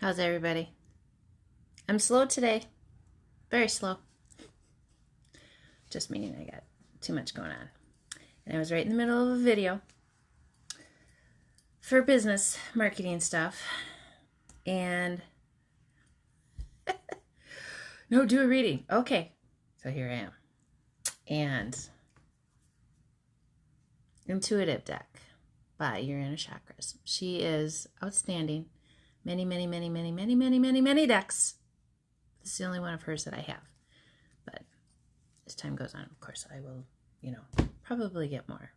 How's everybody? I'm slow today. Very slow. Just meaning I got too much going on. And I was right in the middle of a video for business marketing stuff. And no, do a reading. Okay. So here I am. And Intuitive Deck by Your Inner Chakras. She is outstanding. Many decks. This is the only one of hers that I have. But as time goes on, of course, I will, probably get more.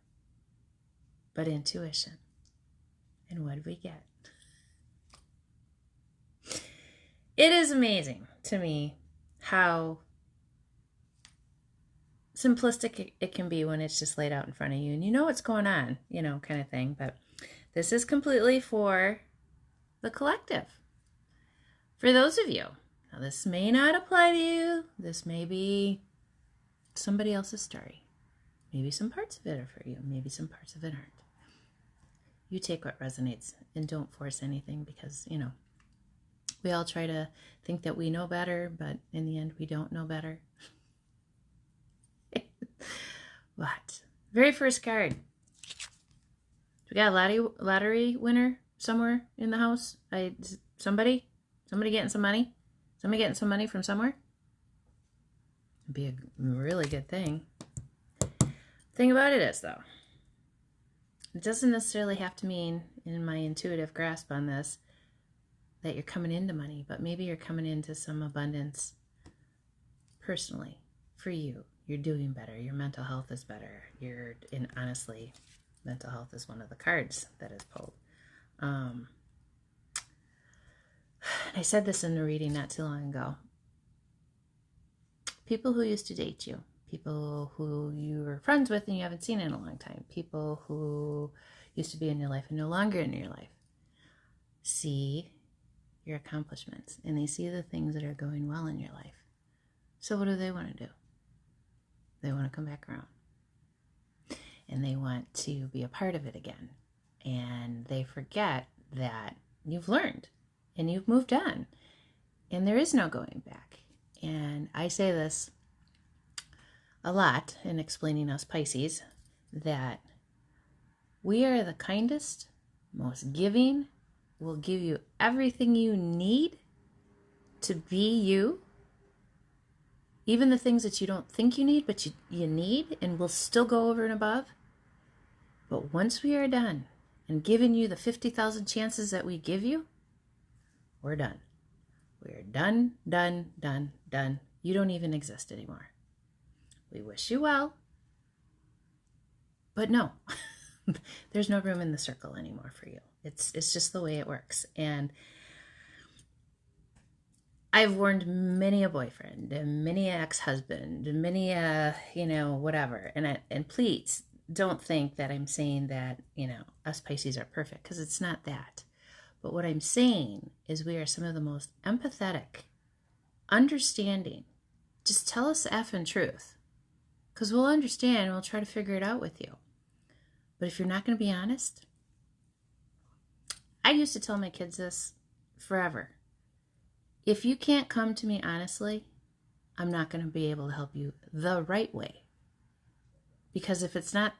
But intuition. And what do we get? It is amazing to me how simplistic it can be when it's just laid out in front of you. And you know what's going on, kind of thing. But this is completely for the collective. For those of you, now this may not apply to you. This may be somebody else's story. Maybe some parts of it are for you. Maybe some parts of it aren't. You take what resonates and don't force anything because, we all try to think that we know better, but in the end, we don't know better. What? Very first card. We got a lottery winner somewhere in the house. Somebody getting some money. Somebody getting some money from somewhere. It'd be a really good thing. Thing about it is, though, it doesn't necessarily have to mean, in my intuitive grasp on this, that you're coming into money, but maybe you're coming into some abundance personally for you. You're doing better. Your mental health is better. Honestly, mental health is one of the cards that is pulled. I said this in a reading not too long ago. People who used to date you, people who you were friends with and you haven't seen in a long time, people who used to be in your life and no longer in your life, see your accomplishments and they see the things that are going well in your life. So what do they want to do? They want to come back around. And they want to be a part of it again. And they forget that you've learned and you've moved on. And there is no going back. And I say this a lot in explaining us Pisces, that we are the kindest, most giving, will give you everything you need to be you. Even the things that you don't think you need, but you need, and will still go over and above. But once we are done and giving you the 50,000 chances that we give you, we're done. We're done. You don't even exist anymore. We wish you well, but no, there's no room in the circle anymore for you. It's just the way it works. And I've warned many a boyfriend and many an ex-husband and many a, whatever. And please don't think that I'm saying that, us Pisces are perfect, because it's not that. But what I'm saying is we are some of the most empathetic, understanding. Just tell us the effing truth, because we'll understand and we'll try to figure it out with you. But if you're not going to be honest, I used to tell my kids this forever. If you can't come to me honestly, I'm not going to be able to help you the right way. Because if it's not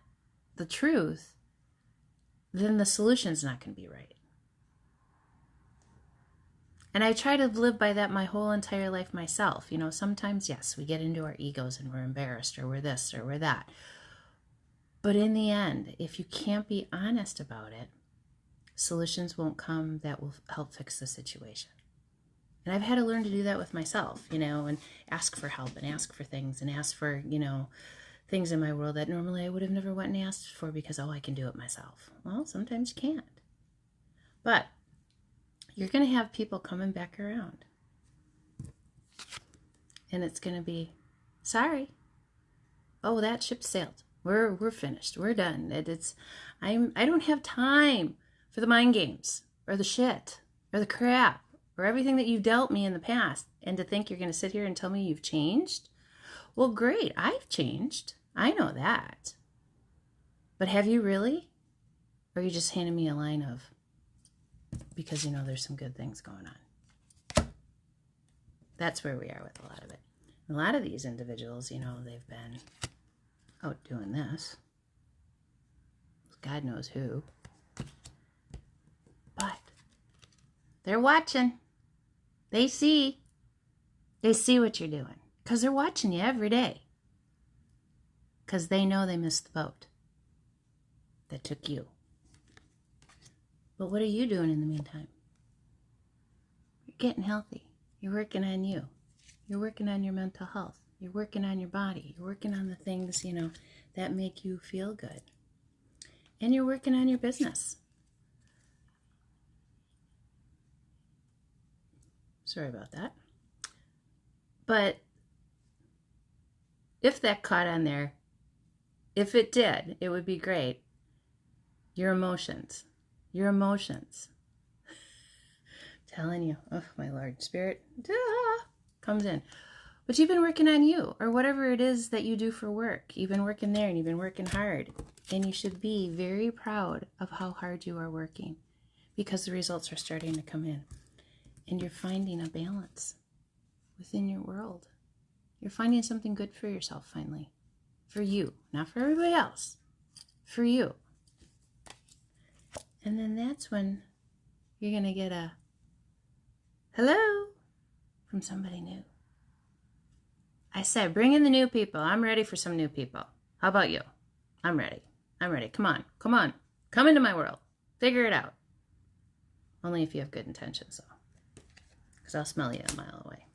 the truth, then the solution's not going to be right. And I try to live by that my whole entire life myself. Sometimes, yes, we get into our egos and we're embarrassed or we're this or we're that. But in the end, if you can't be honest about it, solutions won't come that will help fix the situation. And I've had to learn to do that with myself, and ask for help and ask for things and ask for, things in my world that normally I would have never went and asked for because, I can do it myself. Well, sometimes you can't. But you're going to have people coming back around. And it's going to be, sorry. Oh, that ship sailed. We're finished. We're done. I don't have time for the mind games or the shit or the crap or everything that you've dealt me in the past. And to think you're going to sit here and tell me you've changed? Well, great. I've changed. I know that. But have you really? Or are you just handing me a line of, because there's some good things going on? that's where we are with a lot of it. A lot of these individuals, you know, they've been out doing this. God knows who. But they're watching. They see. They see what you're doing. Because they're watching you every day. Because they know they missed the boat that took you. But what are you doing in the meantime? You're getting healthy. You're working on you. You're working on your mental health. You're working on your body. You're working on the things, you know, that make you feel good. And you're working on your business. Sorry about that. But if that caught on there, if it did, it would be great. Your emotions. Your emotions. Telling you, oh my Lord, Spirit comes in. But you've been working on you, or whatever it is that you do for work. You've been working there and you've been working hard. And you should be very proud of how hard you are working, because the results are starting to come in. And you're finding a balance within your world. You're finding something good for yourself finally. For you, not for everybody else. For you. And then that's when you're going to get a hello from somebody new. I said, bring in the new people. I'm ready for some new people. How about you? I'm ready. I'm ready. Come on. Come on. Come into my world. Figure it out. Only if you have good intentions, though. Because I'll smell you a mile away.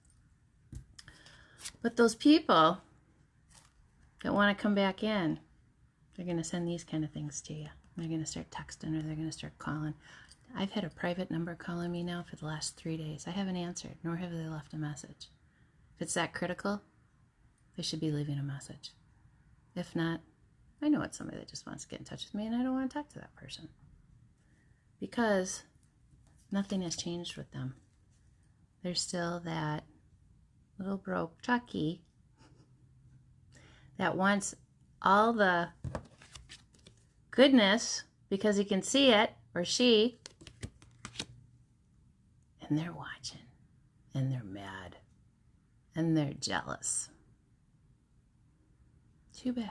But those people that want to come back in, they're going to send these kind of things to you. They're going to start texting, or they're going to start calling. I've had a private number calling me now for the last 3 days. I haven't answered, nor have they left a message. If it's that critical, they should be leaving a message. If not, I know it's somebody that just wants to get in touch with me, and I don't want to talk to that person. Because nothing has changed with them. There's still that little broke Chucky that wants all the goodness because he can see it, or she, and they're watching, and they're mad, and they're jealous. Too bad.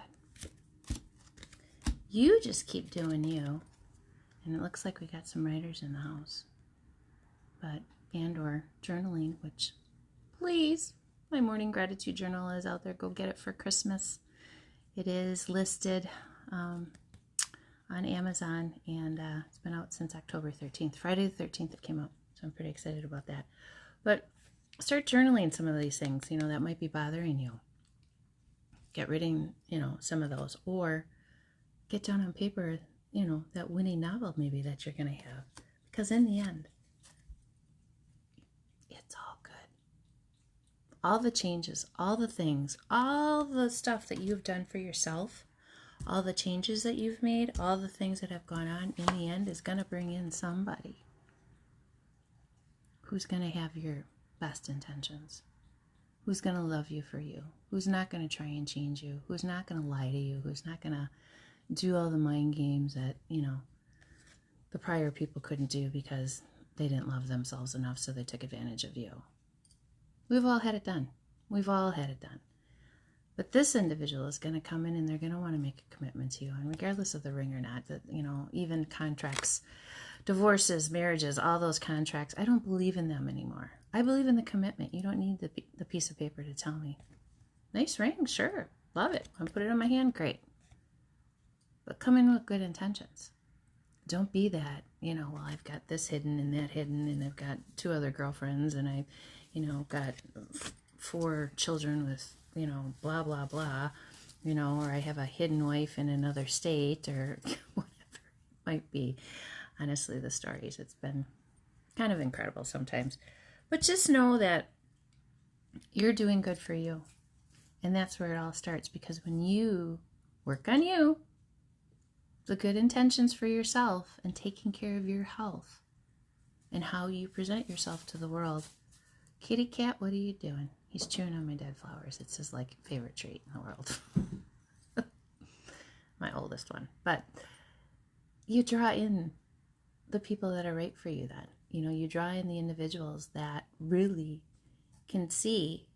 You just keep doing you. And it looks like we got some writers in the house. And or journaling, which, please, my morning gratitude journal is out there. Go get it for Christmas. It is listed on Amazon, and it's been out since October 13th. Friday the 13th it came out, so I'm pretty excited about that. But start journaling some of these things, you know, that might be bothering you. Get rid of, you know, some of those. Or get down on paper, you know, that winning novel maybe that you're going to have. Because in the end, it's all good. All the changes, all the things, all the stuff that you've done for yourself, all the changes that you've made, all the things that have gone on, in the end is going to bring in somebody who's going to have your best intentions, who's going to love you for you, who's not going to try and change you, who's not going to lie to you, who's not going to do all the mind games that, you know, the prior people couldn't do because they didn't love themselves enough, so they took advantage of you. We've all had it done. We've all had it done. But this individual is going to come in and they're going to want to make a commitment to you. And regardless of the ring or not, that, you know, even contracts, divorces, marriages, all those contracts, I don't believe in them anymore. I believe in the commitment. You don't need the piece of paper to tell me. Nice ring, sure. Love it. I'll put it on my hand, great. But come in with good intentions. Don't be that, you know, well, I've got this hidden and that hidden, and I've got 2 other girlfriends, and I, you know, got 4 children with, you know, blah, blah, blah, you know, or I have a hidden wife in another state, or whatever it might be. Honestly, the stories, it's been kind of incredible sometimes. But just know that you're doing good for you. And that's where it all starts, because when you work on you, the good intentions for yourself, and taking care of your health and how you present yourself to the world. Kitty cat, what are you doing? He's chewing on my dead flowers. It's his like favorite treat in the world. My oldest one. But you draw in the people that are right for you then. You know, you draw in the individuals that really can see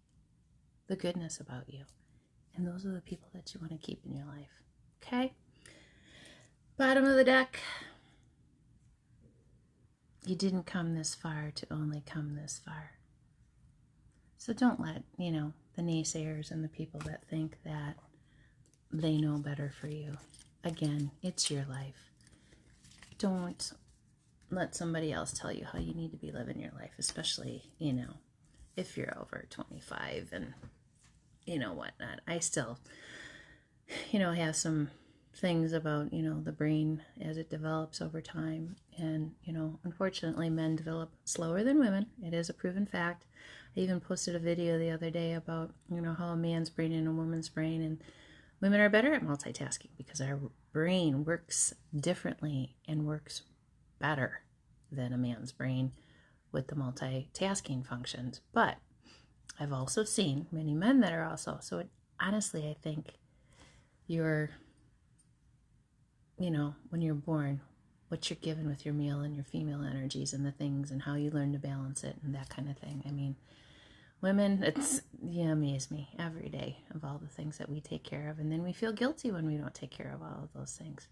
the goodness about you. And those are the people that you want to keep in your life. Okay? Bottom of the deck. You didn't come this far to only come this far. So don't let, the naysayers and the people that think that they know better for you. Again, it's your life. Don't let somebody else tell you how you need to be living your life, especially, if you're over 25 and, whatnot. I still, have some things about, the brain as it develops over time. And, unfortunately, men develop slower than women. It is a proven fact. I even posted a video the other day about, how a man's brain and a woman's brain, and women are better at multitasking because our brain works differently and works better than a man's brain with the multitasking functions. But I've also seen many men that are also, so honestly, I think you're, when you're born, what you're given with your male and your female energies and the things and how you learn to balance it and that kind of thing. I mean, women, you amaze me every day of all the things that we take care of. And then we feel guilty when we don't take care of all of those things.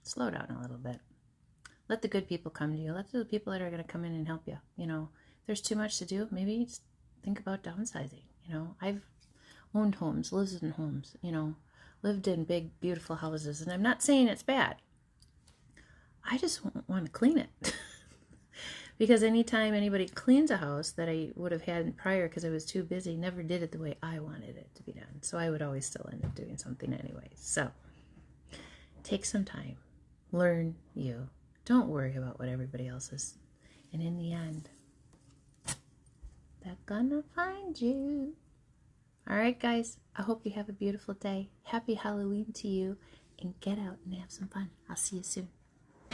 Slow down a little bit. Let the good people come to you. Let the people that are going to come in and help you. If there's too much to do, maybe just think about downsizing. I've owned homes, lived in homes, lived in big, beautiful houses. And I'm not saying it's bad. I just want to clean it. Because anytime anybody cleans a house that I would have had prior because I was too busy, never did it the way I wanted it to be done. So I would always still end up doing something anyway. So take some time. Learn you. Don't worry about what everybody else is. And in the end, they're gonna find you. All right, guys. I hope you have a beautiful day. Happy Halloween to you. And get out and have some fun. I'll see you soon.